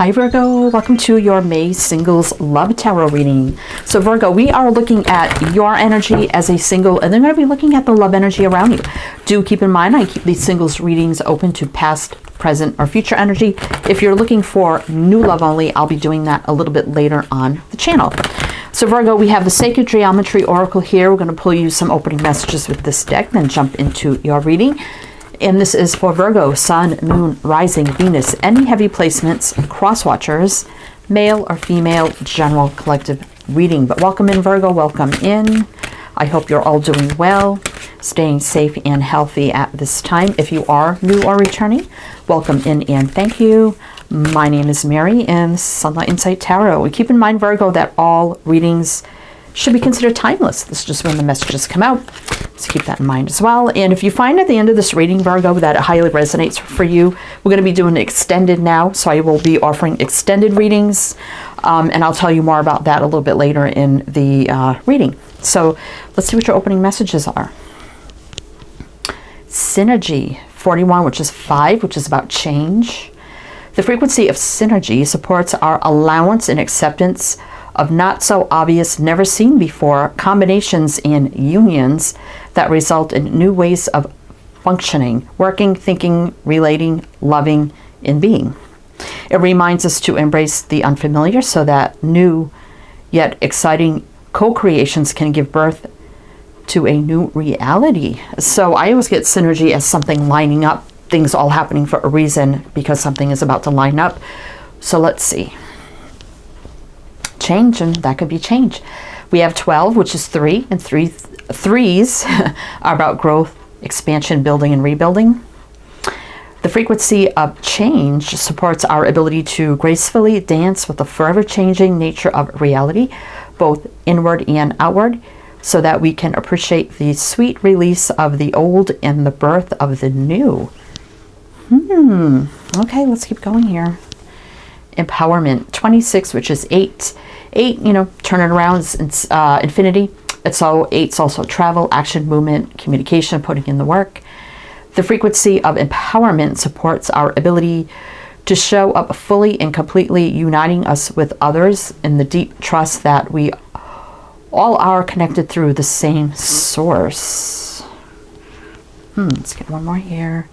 Hi Virgo, welcome to your May Singles Love Tarot reading. So Virgo, we are looking at your energy as a single, and then we're going to be looking at the love energy around you. Do keep in mind, I keep these singles readings open to past, present, or future energy. If you're looking for new love only, I'll be doing that a little bit later on the channel. So Virgo, we have the Sacred Geometry Oracle here. We're going to pull you some opening messages with this deck, then jump into your reading. And this is for Virgo, Sun, Moon, Rising, Venus, any heavy placements, cross watchers, male or female, general collective reading. But welcome in Virgo, welcome in. I hope you're all doing well, staying safe and healthy at this time. If you are new or returning, welcome in and thank you. My name is Mary and this is Sunlight Insight Tarot. And keep in mind, Virgo, that all readings should be considered timeless. This is just when the messages come out. So keep that in mind as well. And if you find at the end of this reading, Virgo, that it highly resonates for you, we're going to be doing extended now. So I will be offering extended readings. And I'll tell you more about that a little bit later in the reading. So let's see what your opening messages are. Synergy 41, which is 5, which is about change. The frequency of synergy supports our allowance and acceptance of not so obvious, never seen before combinations and unions that result in new ways of functioning, working, thinking, relating, loving, and being. It reminds us to embrace the unfamiliar so that new yet exciting co-creations can give birth to a new reality. So I always get synergy as something lining up, things all happening for a reason because something is about to line up. So let's see. Change, and that could be change. We have 12, which is 3, and threes are about growth, expansion, building, and rebuilding. The frequency of change supports our ability to gracefully dance with the forever changing nature of reality, both inward and outward, so that we can appreciate the sweet release of the old and the birth of the new. Okay, let's keep going here. Empowerment 26, which is 8. 8, turn it around, it's infinity. It's 8's also travel, action, movement, communication, putting in the work. The frequency of empowerment supports our ability to show up fully and completely, uniting us with others in the deep trust that we all are connected through the same source. Let's get one more here.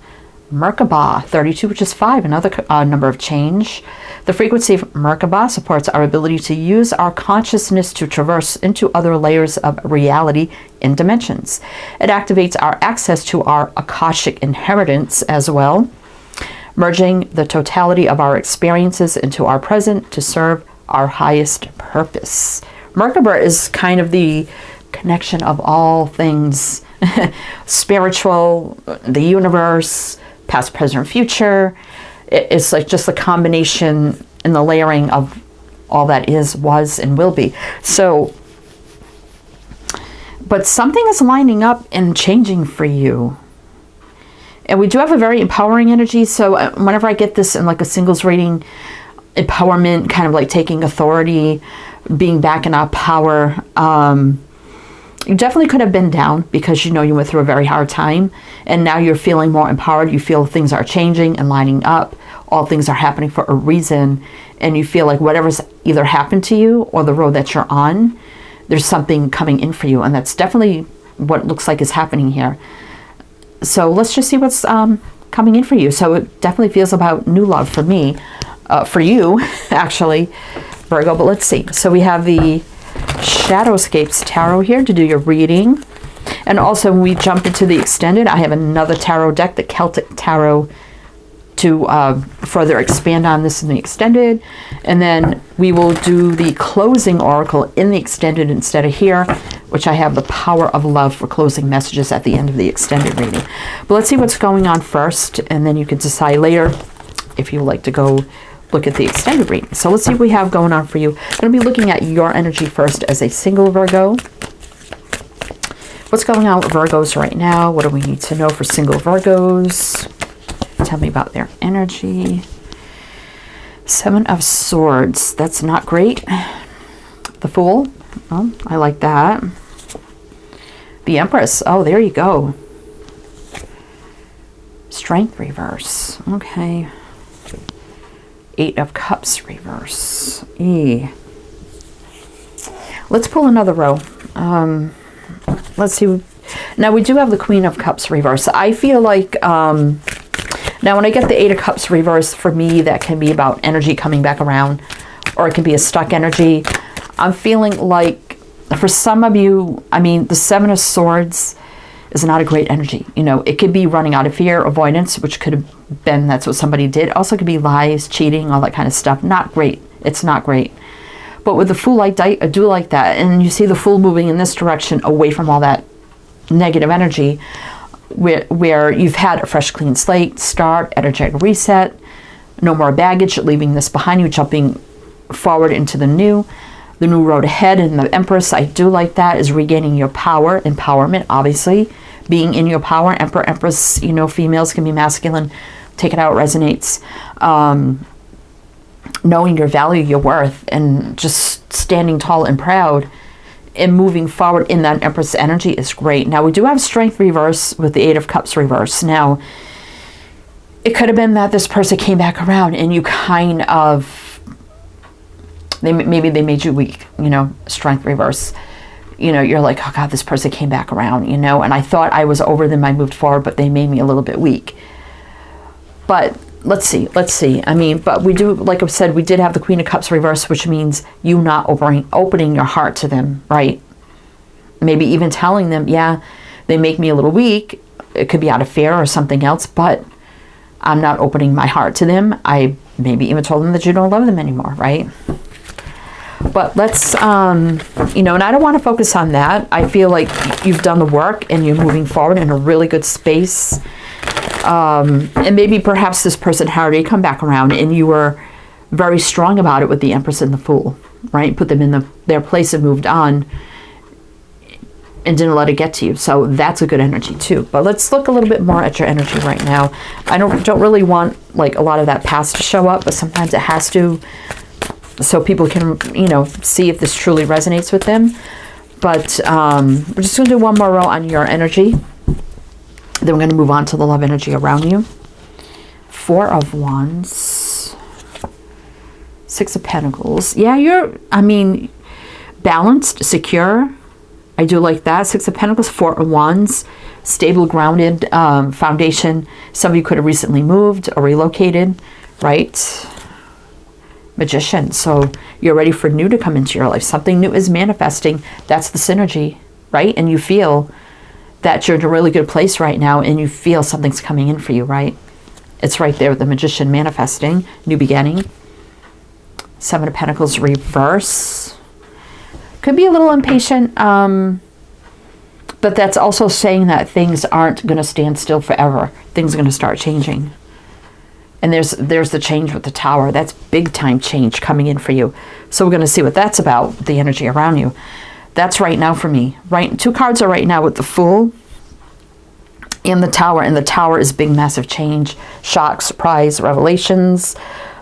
Merkaba 32, which is 5, another number of change. The frequency of Merkaba supports our ability to use our consciousness to traverse into other layers of reality and dimensions. It activates our access to our Akashic inheritance as well, merging the totality of our experiences into our present to serve our highest purpose. Merkaba is kind of the connection of all things spiritual, the universe, past, present, future. It's like just a combination and the layering of all that is, was, and will be. So, but something is lining up and changing for you. And we do have a very empowering energy. So whenever I get this in like a singles reading, empowerment, kind of like taking authority, being back in our power, you definitely could have been down because you went through a very hard time, and now you're feeling more empowered. You feel things are changing and lining up. All things are happening for a reason, and you feel like whatever's either happened to you or the road that you're on, there's something coming in for you, and that's definitely what it looks like is happening here. So let's just see what's coming in for you. So it definitely feels about new love for me, for you, actually, Virgo. But let's see. So we have the Shadowscapes Tarot here to do your reading. And also when we jump into the extended, I have another tarot deck, the Celtic Tarot, to further expand on this in the extended. And then we will do the closing oracle in the extended instead of here, which I have the Power of Love for closing messages at the end of the extended reading. But let's see what's going on first, and then you can decide later if you would like to go look at the extended reading. So let's see what we have going on for you. I'm going to be looking at your energy first as a single Virgo. What's going on with Virgos right now? What do we need to know for single Virgos? Tell me about their energy. 7 of Swords. That's not great. The Fool. Oh, I like that. The Empress. Oh, there you go. Strength reverse. Okay. Eight of Cups reverse. Let's pull another row. Let's see. Now we do have the Queen of Cups reverse. I feel like, now when I get the Eight of Cups reverse, for me, that can be about energy coming back around, or it can be a stuck energy. I'm feeling like, for some of you, I mean, the Seven of Swords is not a great energy. You know, it could be running out of fear, avoidance, which could have been, that's what somebody did. Also could be lies, cheating, all that kind of stuff. Not great. It's not great. But with the Fool, I do like that. And you see the Fool moving in this direction, away from all that negative energy, where you've had a fresh, clean slate, start, energetic reset, no more baggage, leaving this behind you, jumping forward into the new road ahead. And the Empress, I do like that, is regaining your power, empowerment, obviously, being in your power. Emperor, Empress, you know, females can be masculine. Take it out, resonates. Knowing your value, your worth, and just standing tall and proud and moving forward in that Empress energy is great. Now, we do have Strength reverse with the Eight of Cups reverse. Now, it could have been that this person came back around and you kind of, maybe they made you weak, you know, Strength reverse. You know, you're like, oh God, this person came back around, you know, and I thought I was over them, I moved forward, but they made me a little bit weak. But let's see. I mean, but we do, like I've said, we did have the Queen of Cups reverse, which means you not opening your heart to them, right? Maybe even telling them, yeah, they make me a little weak. It could be out of fear or something else, but I'm not opening my heart to them. I maybe even told them that you don't love them anymore, right? But let's, you know, and I don't want to focus on that. I feel like you've done the work and you're moving forward in a really good space. And maybe perhaps this person had already come back around and you were very strong about it with the Empress and the Fool, right? Put them in their place and moved on and didn't let it get to you. So that's a good energy too. But let's look a little bit more at your energy right now. I don't really want like a lot of that past to show up, but sometimes it has to, so people can, you know, see if this truly resonates with them. But we're just going to do one more row on your energy. Then we're going to move on to the love energy around you. Four of Wands. Six of Pentacles. Yeah, you're, I mean, balanced, secure. I do like that. Six of Pentacles, Four of Wands. Stable, grounded foundation. Some of you could have recently moved or relocated, right? Magician. So you're ready for new to come into your life. Something new is manifesting. That's the synergy, right? And you feel that you're in a really good place right now and you feel something's coming in for you, right? It's right there with the Magician manifesting. New beginning. Seven of Pentacles reverse. Could be a little impatient, but that's also saying that things aren't going to stand still forever. Things are going to start changing. And there's the change with the Tower. That's big time change coming in for you. So we're going to see what that's about, the energy around you. That's right now for me. Right, two cards are right now with the Fool and the Tower. And the Tower is big, massive change, shock, surprise, revelations,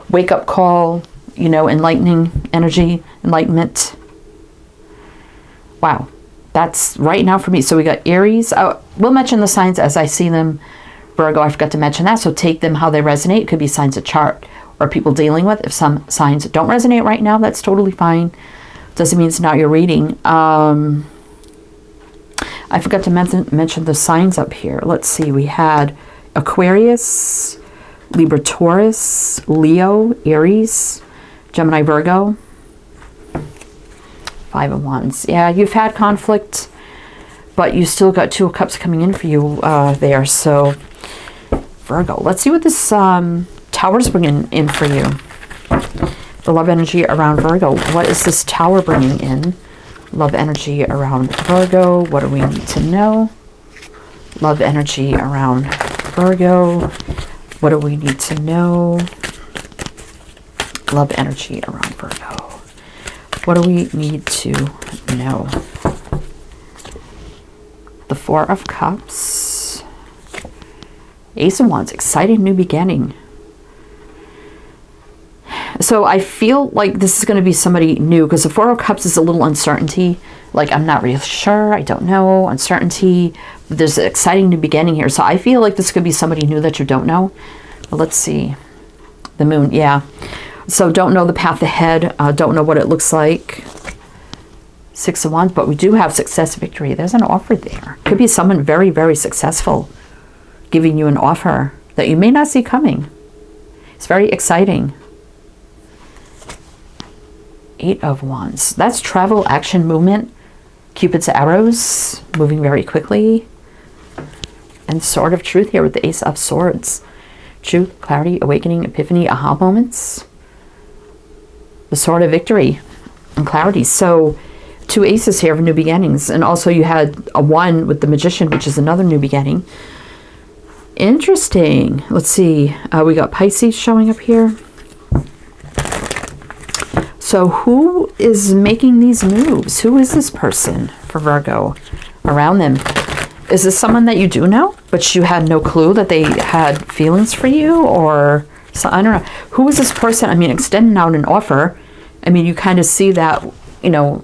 wake-up call, you know, enlightening energy, enlightenment. Wow, that's right now for me. So we got Aries. We'll mention the signs as I see them. Virgo, I forgot to mention that. So take them how they resonate. It could be signs of chart or people dealing with. If some signs don't resonate right now, that's totally fine. Doesn't mean it's not your reading. I forgot to mention the signs up here. Let's see. We had Aquarius, Libra, Taurus, Leo, Aries, Gemini, Virgo. Five of Wands. Yeah, you've had conflict, but you still got Two of Cups coming in for you there. So Virgo, let's see what this Tower's bringing in for you. The love energy around Virgo. What is this Tower bringing in? Love energy around Virgo. What do we need to know? Love energy around Virgo. What do we need to know? Love energy around Virgo. What do we need to know? The Four of Cups. Ace of Wands. Exciting new beginning. So I feel like this is going to be somebody new because the Four of Cups is a little uncertainty. Like, I'm not really sure. I don't know. Uncertainty. But there's an exciting new beginning here. So I feel like this could be somebody new that you don't know. But let's see. The Moon. Yeah. So don't know the path ahead. Don't know what it looks like. 6 of Wands, but we do have success, victory. There's an offer there. Could be someone very, very successful giving you an offer that you may not see coming. It's very exciting. 8 of Wands. That's travel, action, movement. Cupid's arrows, moving very quickly. And Sword of Truth here with the Ace of Swords. Truth, clarity, awakening, epiphany, aha moments. The Sword of Victory and clarity. So 2 aces here of new beginnings. And also you had a 1 with the Magician, which is another new beginning. Interesting. Let's see. We got Pisces showing up here. So who is making these moves? Who is this person for Virgo around them? Is this someone that you do know, but you had no clue that they had feelings for you? Or, so, I don't know. Who is this person? I mean, extending out an offer. I mean, you kind of see that, you know,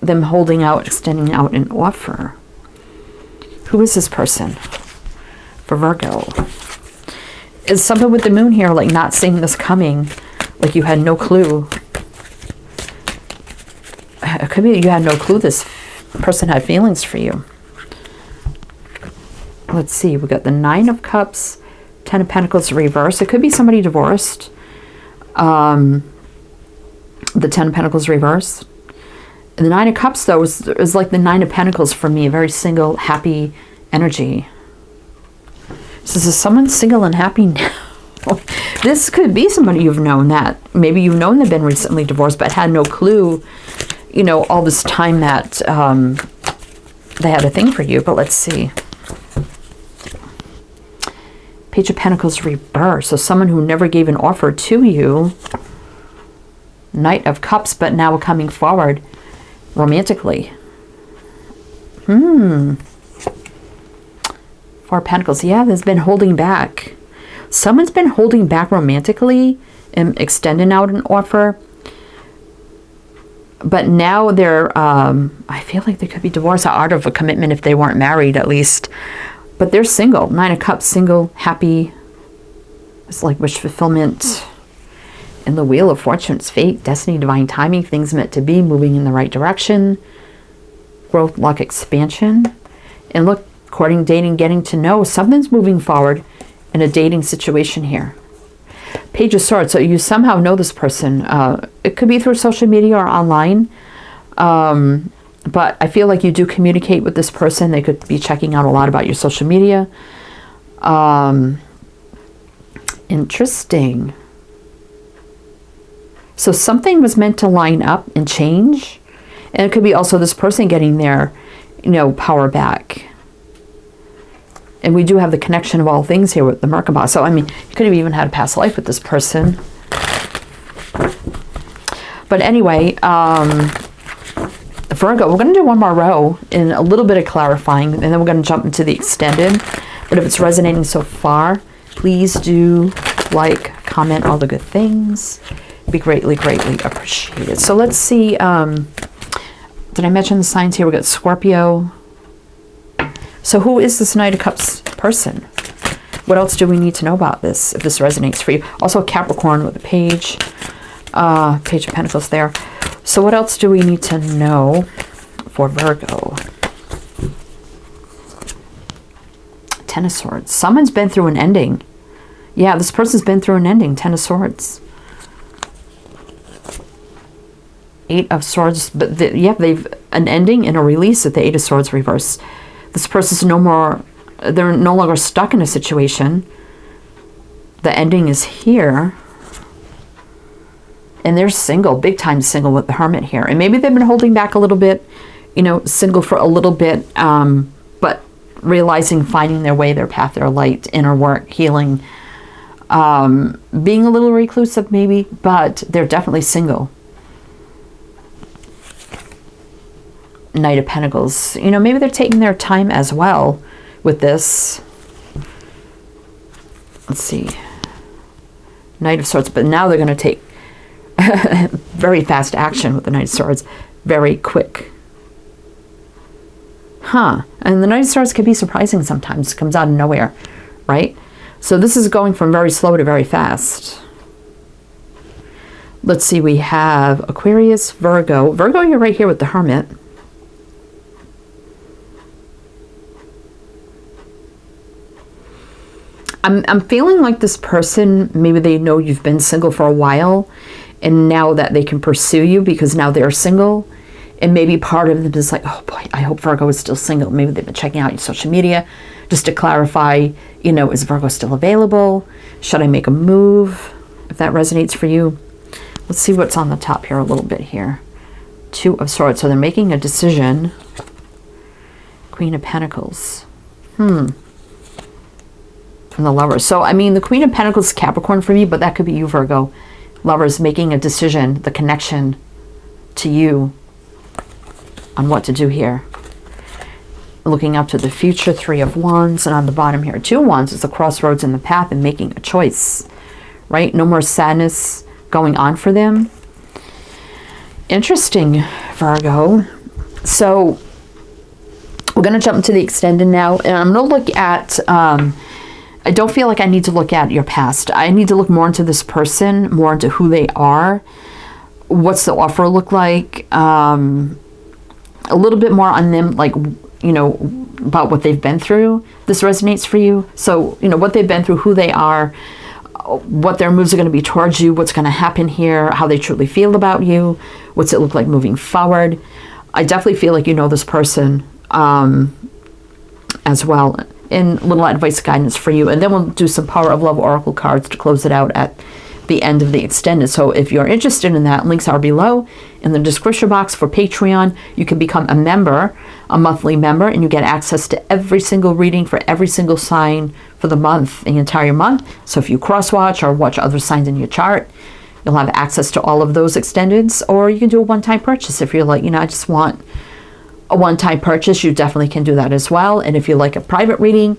them holding out, extending out an offer. Who is this person for Virgo? Is something with the moon here, like not seeing this coming, like you had no clue. It could be you had no clue this person had feelings for you. Let's see, we got the 9 of Cups, 10 of Pentacles reversed. It could be somebody divorced. The 10 of Pentacles reversed. And the 9 of Cups, though, is like the 9 of Pentacles for me. A very single, happy energy. So this is someone single and happy now. This could be somebody you've known that. Maybe you've known they've been recently divorced, but had no clue, you know, all this time that they had a thing for you. But let's see. Page of Pentacles reversed. So someone who never gave an offer to you. Knight of Cups, but now coming forward romantically. 4 of Pentacles. Yeah, there's been holding back. Someone's been holding back romantically and extending out an offer. But now they're, I feel like they could be divorced out of a commitment if they weren't married at least. But they're single. 9 of Cups, single, happy. It's like wish fulfillment. And the Wheel of Fortune, it's fate, destiny, divine timing, things meant to be, moving in the right direction. Growth, luck, expansion. And look, courting, dating, getting to know. Something's moving forward in a dating situation here. Page of Swords. So you somehow know this person. It could be through social media or online. But I feel like you do communicate with this person. They could be checking out a lot about your social media. Interesting. So something was meant to line up and change. And it could be also this person getting their, you know, power back. And we do have the connection of all things here with the Merkaba. So, I mean, you could have even had a past life with this person. But anyway, Virgo, we're going to do one more row in a little bit of clarifying. And then we're going to jump into the extended. But if it's resonating so far, please do like, comment, all the good things. Be greatly, greatly appreciated. So let's see. Did I mention the signs here? We got Scorpio. So who is this Knight of Cups person? What else do we need to know about this, if this resonates for you? Also Capricorn with the Page. Page of Pentacles there. So what else do we need to know for Virgo? 10 of Swords. Someone's been through an ending. Yeah, this person's been through an ending. 10 of Swords. 8 of Swords, but they've an ending and a release at the 8 of Swords reverse. This person's they're no longer stuck in a situation. The ending is here. And they're single, big time single with the Hermit here. And maybe they've been holding back a little bit, you know, single for a little bit, but realizing, finding their way, their path, their light, inner work, healing, being a little reclusive maybe, but they're definitely single. Knight of Pentacles. You know, maybe they're taking their time as well with this. Let's see. Knight of Swords. But now they're going to take very fast action with the Knight of Swords. Very quick. Huh. And the Knight of Swords can be surprising sometimes. It comes out of nowhere, right? So this is going from very slow to very fast. Let's see, we have Aquarius, Virgo. Virgo, you're right here with the Hermit. I'm feeling like this person, maybe they know you've been single for a while, and now that they can pursue you because now they're single, and maybe part of them is like, oh boy, I hope Virgo is still single. Maybe they've been checking out your social media just to clarify, you know, is Virgo still available? Should I make a move? If that resonates for you. Let's see what's on the top here a little bit here. Two of Swords. So they're making a decision. Queen of Pentacles. And the Lovers. So, I mean, the Queen of Pentacles is Capricorn for me, but that could be you, Virgo. Lovers making a decision, the connection to you on what to do here. Looking up to the future, Three of Wands. And on the bottom here, Two of Wands is the crossroads in the path and making a choice. Right? No more sadness going on for them. Interesting, Virgo. So we're going to jump into the extended now, and I'm going to look at I don't feel like I need to look at your past. I need to look more into this person, more into who they are. What's the offer look like? A little bit more on them, like, you know, about what they've been through. This resonates for you. So, you know, what they've been through, who they are, what their moves are going to be towards you, what's going to happen here, how they truly feel about you, what's it look like moving forward. I definitely feel like you know this person as well. And little advice, guidance for you. And then we'll do some Power of Love Oracle cards to close it out at the end of the extended. So if you're interested in that, links are below in the description box. For Patreon, you can become a member, a monthly member, and you get access to every single reading for every single sign for the month, the entire month. So if you cross-watch or watch other signs in your chart, you'll have access to all of those extendeds. Or you can do a one-time purchase if you're like, you know, I just want a one-time purchase. You definitely can do that as well. And if you like a private reading,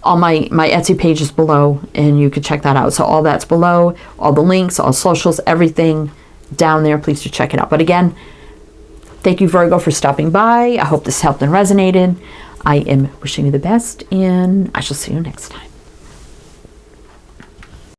all my Etsy page is below, and you can check that out. So all that's below, all the links, all socials, everything down there. Please do check it out. But again, thank you, Virgo, for stopping by. I hope this helped and resonated. I am wishing you the best, and I shall see you next time.